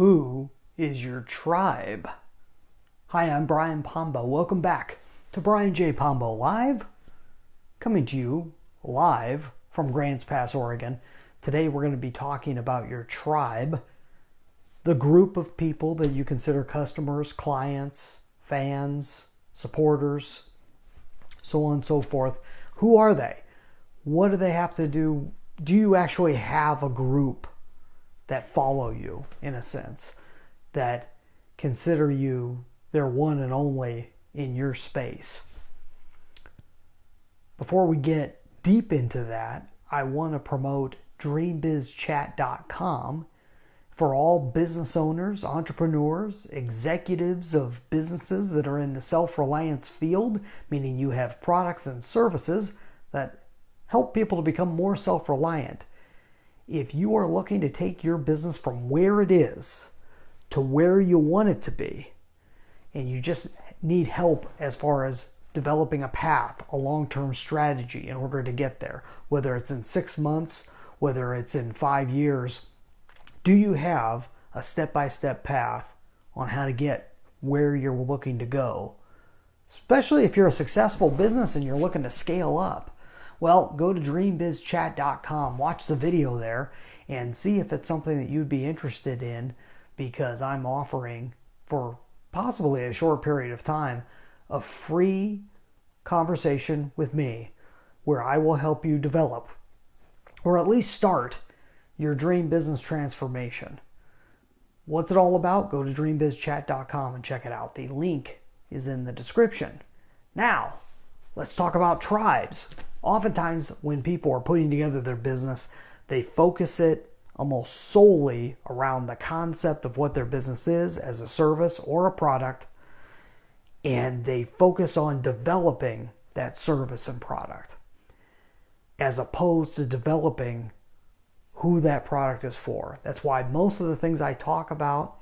Who is your tribe? Hi, I'm Brian Pombo. Welcome back to Brian J. Pombo Live, coming to you live from Grants Pass, Oregon. Today we're going to be talking about your tribe, the group of people that you consider customers, clients, fans, supporters, so on and so forth. Who are they? What do they have to do? Do you actually have a group that follow you, in a sense, that consider you their one and only in your space? Before we get deep into that, I want to promote dreambizchat.com for all business owners, entrepreneurs, executives of businesses that are in the self-reliance field, meaning you have products and services that help people to become more self-reliant. If you are looking to take your business from where it is to where you want it to be, and you just need help as far as developing a path, a long-term strategy in order to get there, whether it's in 6 months, whether it's in 5 years, do you have a step-by-step path on how to get where you're looking to go? Especially if you're a successful business and you're looking to scale up. Well, go to dreambizchat.com, watch the video there, and see if it's something that you'd be interested in, because I'm offering, for possibly a short period of time, a free conversation with me where I will help you develop, or at least start, your dream business transformation. What's it all about? Go to dreambizchat.com and check it out. The link is in the description. Now, let's talk about tribes. Oftentimes, when people are putting together their business, they focus it almost solely around the concept of what their business is as a service or a product, and they focus on developing that service and product, as opposed to developing who that product is for. That's why most of the things I talk about,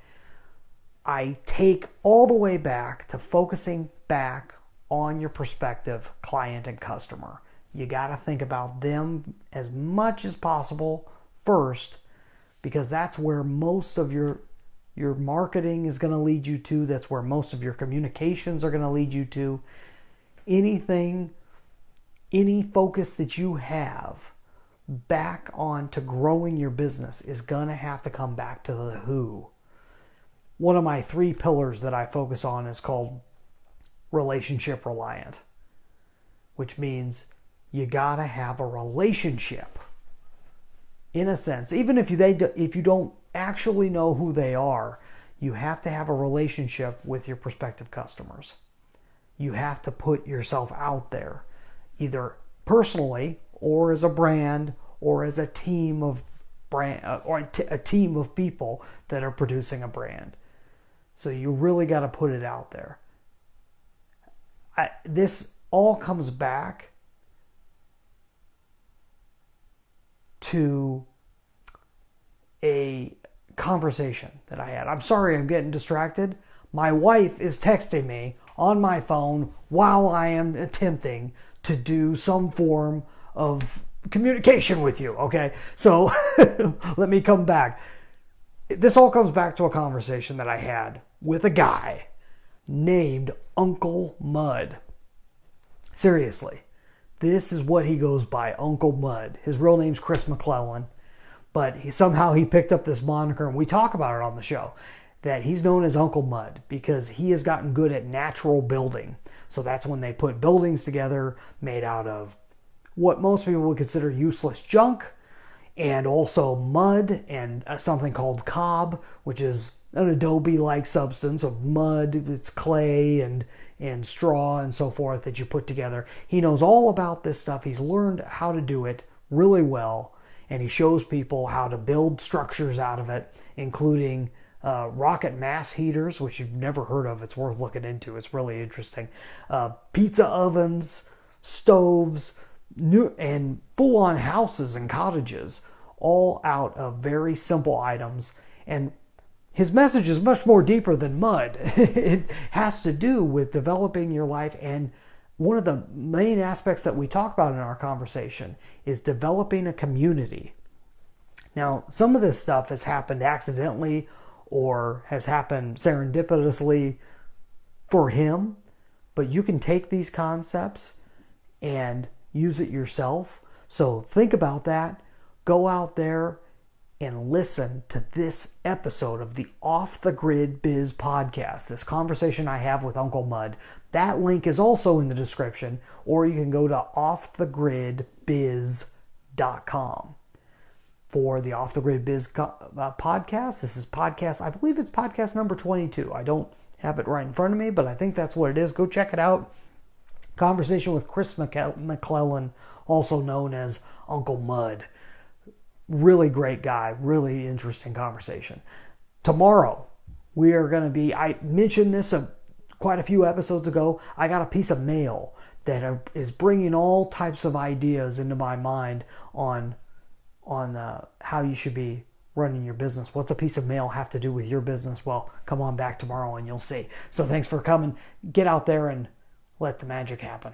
I take all the way back to focusing back on your prospective client and customer. You got to think about them as much as possible first, because that's where most of your marketing is going to lead you to. That's where most of your communications are going to lead you to. Any focus that you have back on to growing your business is going to have to come back to the who. One of my 3 pillars that I focus on is called Relationship Reliant, which means you gotta have a relationship, in a sense. Even if you don't actually know who they are, you have to have a relationship with your prospective customers. You have to put yourself out there, either personally or as a brand or as a team of a team of people that are producing a brand. So you really got to put it out there. This all comes back to a conversation that I had. I'm sorry, I'm getting distracted. My wife is texting me on my phone while I am attempting to do some form of communication with you, okay? So let me come back. This all comes back to a conversation that I had with a guy named Uncle Mud. Seriously. This is what he goes by, Uncle Mud. His real name's Chris McClellan, but somehow he picked up this moniker, and we talk about it on the show, that he's known as Uncle Mud because he has gotten good at natural building. So that's when they put buildings together made out of what most people would consider useless junk, and also mud and something called cob, which is an adobe-like substance of mud. It's clay and straw and so forth that you put together. He knows all about this stuff. He's learned how to do it really well, and he shows people how to build structures out of it, including rocket mass heaters, which you've never heard of. It's worth looking into. It's really interesting. Pizza ovens, stoves, and full-on houses and cottages, all out of very simple items. And his message is much more deeper than mud. It has to do with developing your life, and one of the main aspects that we talk about in our conversation is developing a community. Now, some of this stuff has happened accidentally or has happened serendipitously for him. But you can take these concepts and use it yourself. So think about that. Go out there and listen to this episode of the Off the Grid Biz podcast, this conversation I have with Uncle Mud. That link is also in the description, or you can go to offthegridbiz.com for the Off the Grid Biz podcast. This is podcast, I believe it's podcast number 22. I don't have it right in front of me, but I think that's what it is. Go check it out. Conversation with Chris McClellan, also known as Uncle Mud. Really great guy, really interesting conversation. Tomorrow, we are going to be, I mentioned this quite a few episodes ago, I got a piece of mail that is bringing all types of ideas into my mind on how you should be running your business. What's a piece of mail have to do with your business? Well, come on back tomorrow and you'll see. So thanks for coming. Get out there and let the magic happen.